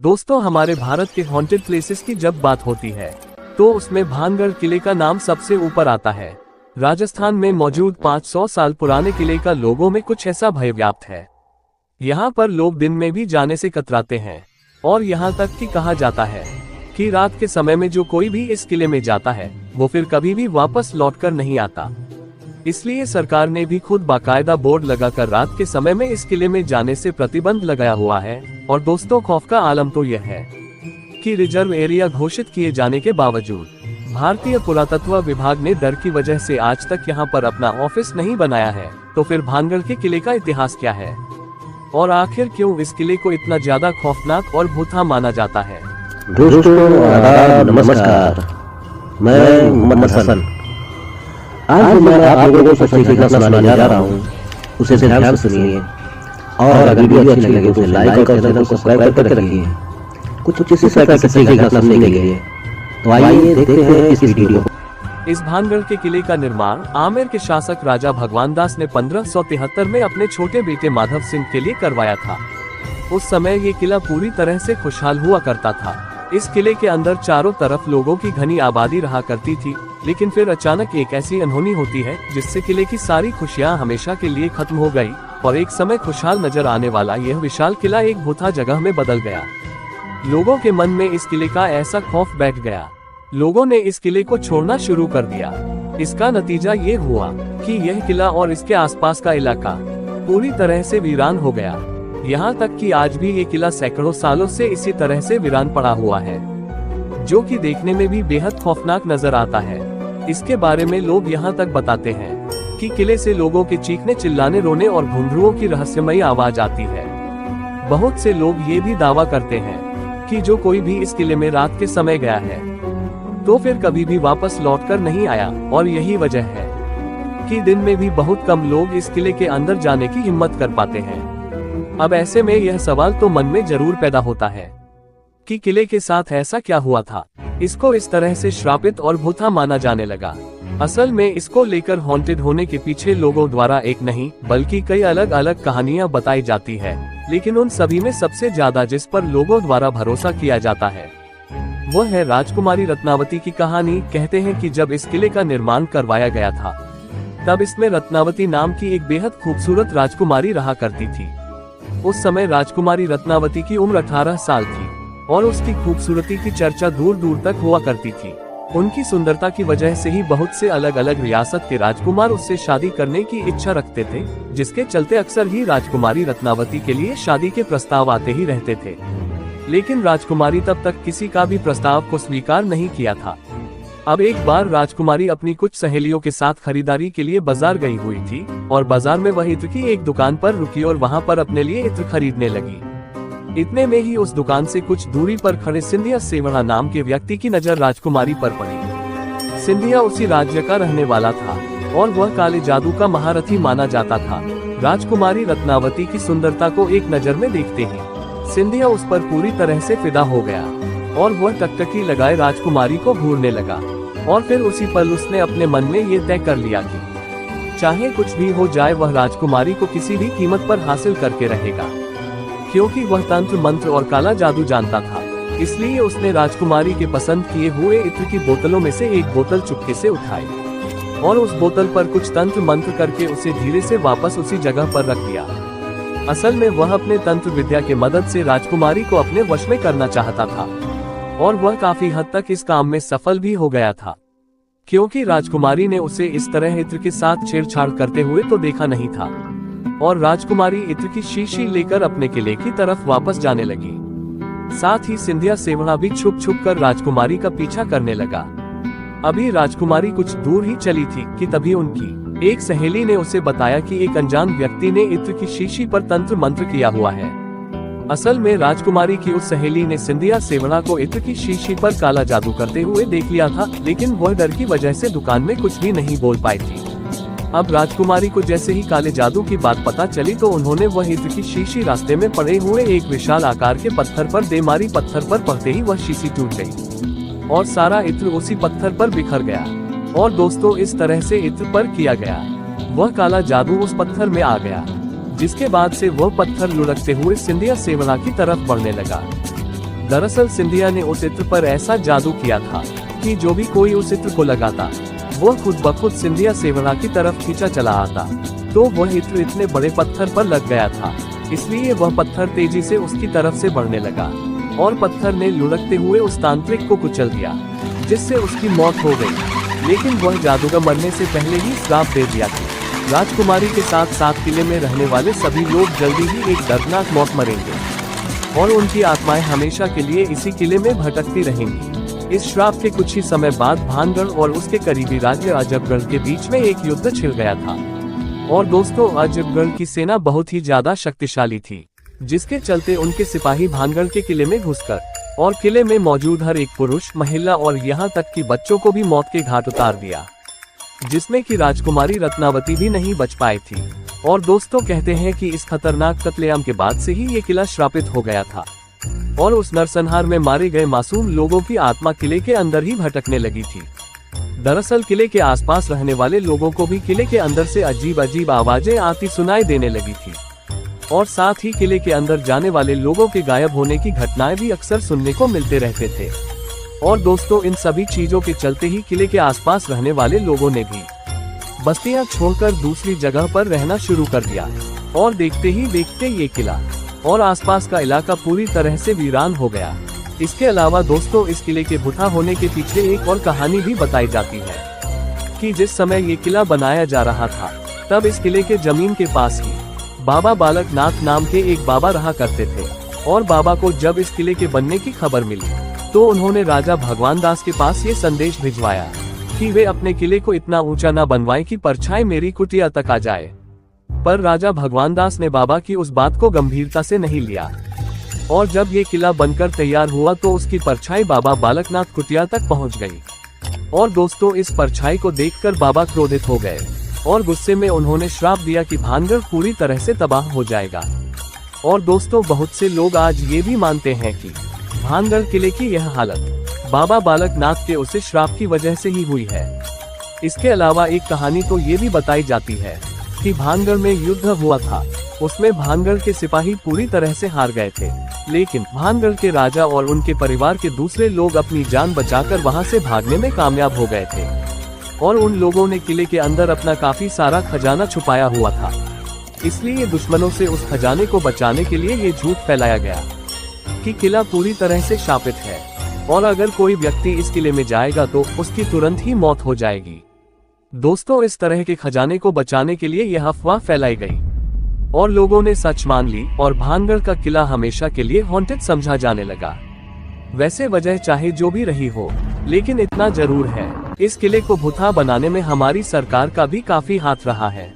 दोस्तों, हमारे भारत के हॉन्टेड प्लेसेस की जब बात होती है तो उसमें भानगढ़ किले का नाम सबसे ऊपर आता है। राजस्थान में मौजूद 500 साल पुराने किले का लोगों में कुछ ऐसा भय व्याप्त है। यहाँ पर लोग दिन में भी जाने से कतराते हैं और यहाँ तक कि कहा जाता है कि रात के समय में जो कोई भी इस किले में जाता है वो फिर कभी भी वापस लौटकर नहीं आता। इसलिए सरकार ने भी खुद बाकायदा बोर्ड लगाकर रात के समय में इस किले में जाने से प्रतिबंध लगाया हुआ है। और दोस्तों, खौफ का आलम तो यह है कि रिजर्व एरिया घोषित किए जाने के बावजूद भारतीय पुरातत्व विभाग ने डर की वजह से आज तक यहाँ पर अपना ऑफिस नहीं बनाया है। तो फिर भानगढ़ के किले का इतिहास क्या है और आखिर क्यों इस किले को इतना ज्यादा खौफनाक और भूता माना जाता है? दोस्तों आदाब, नमस्कार। मैं मोहम्मद हसन। आज मैं आप लोगों को सच्ची घटना सुनाने जा रहा हूँ। उसे ध्यान से सुनिए और अगर वीडियो अच्छी लगे तो लाइक और चैनल को सब्सक्राइब करके रखिए। कुछ इसी तरह की सच्ची घटना सुनने के लिए तो आइए देखते हैं इस वीडियो को। इस भानगढ़ के किले का निर्माण आमेर के शासक राजा भगवान दास ने 1573 में अपने छोटे बेटे माधव सिंह के लिए करवाया था। उस समय ये किला पूरी तरह से खुशहाल हुआ करता था। इस किले के अंदर चारों तरफ लोगों की घनी आबादी रहा करती थी, लेकिन फिर अचानक एक ऐसी अनहोनी होती है जिससे किले की सारी खुशियां हमेशा के लिए खत्म हो गई और एक समय खुशहाल नजर आने वाला यह विशाल किला एक भूता जगह में बदल गया। लोगों के मन में इस किले का ऐसा खौफ बैठ गया, लोगों ने इस किले को छोड़ना शुरू कर दिया। इसका नतीजा ये हुआ कि यह किला और इसके आसपास का इलाका पूरी तरह से वीरान हो गया। यहाँ तक कि आज भी ये किला सैकड़ों सालों से इसी तरह से वीरान पड़ा हुआ है, जो कि देखने में भी बेहद खौफनाक नजर आता है। इसके बारे में लोग यहाँ तक बताते हैं कि किले से लोगों के चीखने, चिल्लाने, रोने और घुंघरुओं की रहस्यमयी आवाज आती है। बहुत से लोग ये भी दावा करते हैं कि जो कोई भी इस किले में रात के समय गया है तो फिर कभी भी वापस लौटकर नहीं आया, और यही वजह है कि दिन में भी बहुत कम लोग इस किले के अंदर जाने की हिम्मत कर पाते हैं। अब ऐसे में यह सवाल तो मन में जरूर पैदा होता है कि किले के साथ ऐसा क्या हुआ था, इसको इस तरह से श्रापित और भूता माना जाने लगा। असल में इसको लेकर हॉन्टेड होने के पीछे लोगों द्वारा एक नहीं बल्कि कई अलग अलग कहानियां बताई जाती है, लेकिन उन सभी में सबसे ज्यादा जिस पर लोगों द्वारा भरोसा किया जाता है वो है राजकुमारी रत्नावती की कहानी। कहते हैं कि जब इस किले का निर्माण करवाया गया था तब इसमें रत्नावती नाम की एक बेहद खूबसूरत राजकुमारी रहा करती थी। उस समय राजकुमारी रत्नावती की उम्र 18 साल थी और उसकी खूबसूरती की चर्चा दूर दूर तक हुआ करती थी। उनकी सुंदरता की वजह से ही बहुत से अलग अलग रियासत के राजकुमार उससे शादी करने की इच्छा रखते थे, जिसके चलते अक्सर ही राजकुमारी रत्नावती के लिए शादी के प्रस्ताव आते ही रहते थे। लेकिन राजकुमारी तब तक किसी का भी प्रस्ताव को स्वीकार नहीं किया था। अब एक बार राजकुमारी अपनी कुछ सहेलियों के साथ खरीदारी के लिए बाजार गई हुई थी और बाजार में वह इत्र की एक दुकान पर रुकी और वहां पर अपने लिए इत्र खरीदने लगी। इतने में ही उस दुकान से कुछ दूरी पर खड़े सिंधिया सेवढ़ा नाम के व्यक्ति की नजर राजकुमारी पर पड़ी। सिंधिया उसी राज्य का रहने वाला था और वह काले जादू का महारथी माना जाता था। राजकुमारी रत्नावती की सुंदरता को एक नजर में देखते ही सिंधिया उस पर पूरी तरह से फिदा हो गया और वह टकटकी लगाए राजकुमारी को घूरने लगा। और फिर उसी पल उसने अपने मन में ये तय कर लिया कि चाहे कुछ भी हो जाए वह राजकुमारी को किसी भी कीमत पर हासिल करके रहेगा। क्योंकि वह तंत्र मंत्र और काला जादू जानता था, इसलिए उसने राजकुमारी के पसंद किए हुए इत्र की बोतलों में से एक बोतल चुपके से उठाई और उस बोतल पर कुछ तंत्र मंत्र करके उसे धीरे से वापस उसी जगह पर रख दिया। असल में वह अपने तंत्र विद्या के मदद से राजकुमारी को अपने वश में करना चाहता था और वह काफी हद तक इस काम में सफल भी हो गया था, क्योंकि राजकुमारी ने उसे इस तरह इत्र के साथ छेड़छाड़ करते हुए तो देखा नहीं था और राजकुमारी इत्र की शीशी लेकर अपने किले की तरफ वापस जाने लगी। साथ ही सिंधिया सेवढ़ा भी छुप छुप कर राजकुमारी का पीछा करने लगा। अभी राजकुमारी कुछ दूर ही चली थी कि तभी उनकी एक सहेली ने उसे बताया कि एक अनजान व्यक्ति ने इत्र की शीशी पर तंत्र मंत्र किया हुआ है। असल में राजकुमारी की उस सहेली ने सिंधिया सेवढ़ा को इत्र की शीशी पर काला जादू करते हुए देख लिया था, लेकिन वह डर की वजह से दुकान में कुछ भी नहीं बोल पाई थी। अब राजकुमारी को जैसे ही काले जादू की बात पता चली तो उन्होंने वह इत्र की शीशी रास्ते में पड़े हुए एक विशाल आकार के पत्थर पर दे मारी। पत्थर पर पड़ते ही वह शीशी टूट गई और सारा इत्र उसी पत्थर पर बिखर गया। और दोस्तों, इस तरह से इत्र पर किया गया वह काला जादू उस पत्थर में आ गया, जिसके बाद से वह पत्थर लुढ़कते हुए सिंधिया सेवढ़ा की तरफ बढ़ने लगा। दरअसल सिंधिया ने उस इत्र पर ऐसा जादू किया था कि जो भी कोई उस इत्र को लगाता वह खुद ब खुद सिंधिया सेवरा की तरफ खींचा चला आता। तो वह इत्र इतने बड़े पत्थर पर लग गया था, इसलिए वह पत्थर तेजी से उसकी तरफ से बढ़ने लगा और पत्थर ने लुढ़कते हुए उस तांत्रिक को कुचल दिया, जिससे उसकी मौत हो गई। लेकिन वह जादूगर मरने से पहले ही श्राप दे दिया था। राजकुमारी के साथ साथ किले में रहने वाले सभी लोग जल्दी ही एक दर्दनाक मौत मरेंगे और उनकी आत्माएं हमेशा के लिए इसी किले में भटकती रहेंगी। इस श्राप के कुछ ही समय बाद भानगढ़ और उसके करीबी राज्य अजबगढ़ के बीच में एक युद्ध छिड़ गया था। और दोस्तों, अजबगढ़ की सेना बहुत ही ज्यादा शक्तिशाली थी, जिसके चलते उनके सिपाही भानगढ़ के किले में घुसकर और किले में मौजूद हर एक पुरुष, महिला और यहाँ तक कि बच्चों को भी मौत के घाट उतार दिया, जिसमें कि राजकुमारी रत्नावती भी नहीं बच पाई थी। और दोस्तों, कहते हैं कि इस खतरनाक कत्लेआम के बाद से ही ये किला श्रापित हो गया था और उस नरसंहार में मारे गए मासूम लोगों की आत्मा किले के अंदर ही भटकने लगी थी। दरअसल किले के आसपास रहने वाले लोगों को भी किले के अंदर से अजीब अजीब आवाजें आती सुनाई देने लगी थी और साथ ही किले के अंदर जाने वाले लोगों के गायब होने की घटनाएं भी अक्सर सुनने को मिलते रहते थे। और दोस्तों, इन सभी चीजों के चलते ही किले के आसपास रहने वाले लोगों ने भी बस्तियां छोड़कर दूसरी जगह पर रहना शुरू कर दिया और देखते ही देखते ये किला और आसपास का इलाका पूरी तरह से वीरान हो गया। इसके अलावा दोस्तों, इस किले के भुता होने के पीछे एक और कहानी भी बताई जाती है कि जिस समय ये किला बनाया जा रहा था, तब इस किले के जमीन के पास ही बाबा बालक नाथ नाम के एक बाबा रहा करते थे। और बाबा को जब इस किले के बनने की खबर मिली, तो उन्होंने राजा भगवान दास के पास ये संदेश भिजवाया कि वे अपने किले को इतना ऊंचा न बनवाएं कि परछाई मेरी कुटिया तक आ जाए। पर राजा भगवान दास ने बाबा की उस बात को गंभीरता से नहीं लिया और जब ये किला बनकर तैयार हुआ तो उसकी परछाई बाबा बालकनाथ कुटिया तक पहुंच गई। और दोस्तों, इस परछाई को देखकर बाबा क्रोधित हो गए और गुस्से में उन्होंने श्राप दिया कि भानगढ़ पूरी तरह से तबाह हो जाएगा। और दोस्तों, बहुत से लोग आज ये भी मानते हैं कि भानगढ़ किले की यह हालत बाबा बालकनाथ के उसे श्राप की वजह से ही हुई है। इसके अलावा एक कहानी तो ये भी बताई जाती है कि भानगढ़ में युद्ध हुआ था, उसमें भानगढ़ के सिपाही पूरी तरह से हार गए थे, लेकिन भानगढ़ के राजा और उनके परिवार के दूसरे लोग अपनी जान बचाकर वहां से भागने में कामयाब हो गए थे। और उन लोगों ने किले के अंदर अपना काफी सारा खजाना छुपाया हुआ था, इसलिए दुश्मनों से उस खजाने को बचाने के लिए ये झूठ फैलाया गया कि किला पूरी तरह से शापित है और अगर कोई व्यक्ति इस किले में जाएगा तो उसकी तुरंत ही मौत हो जाएगी। दोस्तों, इस तरह के खजाने को बचाने के लिए यह अफवाह फैलाई गई और लोगों ने सच मान ली और भानगढ़ का किला हमेशा के लिए हॉन्टेड समझा जाने लगा। वैसे वजह चाहे जो भी रही हो, लेकिन इतना जरूर है, इस किले को भुता बनाने में हमारी सरकार का भी काफी हाथ रहा है।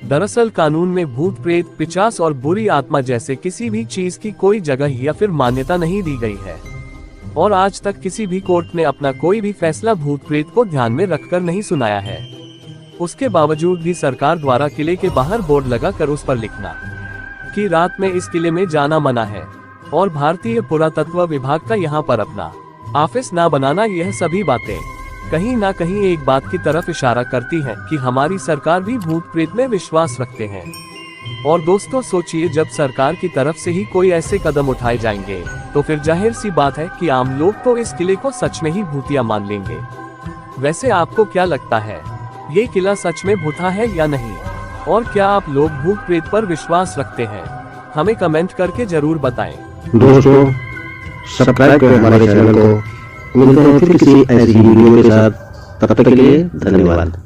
दरअसल कानून में भूत प्रेत, पिशाच और बुरी आत्मा जैसे किसी भी चीज की कोई जगह या फिर मान्यता नहीं दी गई है और आज तक किसी भी कोर्ट ने अपना कोई भी फैसला भूत प्रेत को ध्यान में रखकर नहीं सुनाया है। उसके बावजूद भी सरकार द्वारा किले के बाहर बोर्ड लगाकर उस पर लिखना कि रात में इस किले में जाना मना है और भारतीय पुरातत्व विभाग का यहाँ पर अपना ऑफिस ना बनाना, यह सभी बातें कहीं ना कहीं एक बात की तरफ इशारा करती हैं कि हमारी सरकार भी भूत प्रेत में विश्वास रखते हैं। और दोस्तों, सोचिए, जब सरकार की तरफ से ही कोई ऐसे कदम उठाए जाएंगे तो फिर जाहिर सी बात है कि आम लोग तो इस किले को सच में ही भूतिया मान लेंगे। वैसे आपको क्या लगता है, ये किला सच में भूता है या नहीं? और क्या आप लोग भूत प्रेत पर विश्वास रखते हैं? हमें कमेंट करके जरूर बताएं। दोस्तों, सब्सक्राइब करें हमारे चैनल को। मिलते हैं फिर किसी ऐसी वीडियो के साथ, तब तक के लिए धन्यवाद।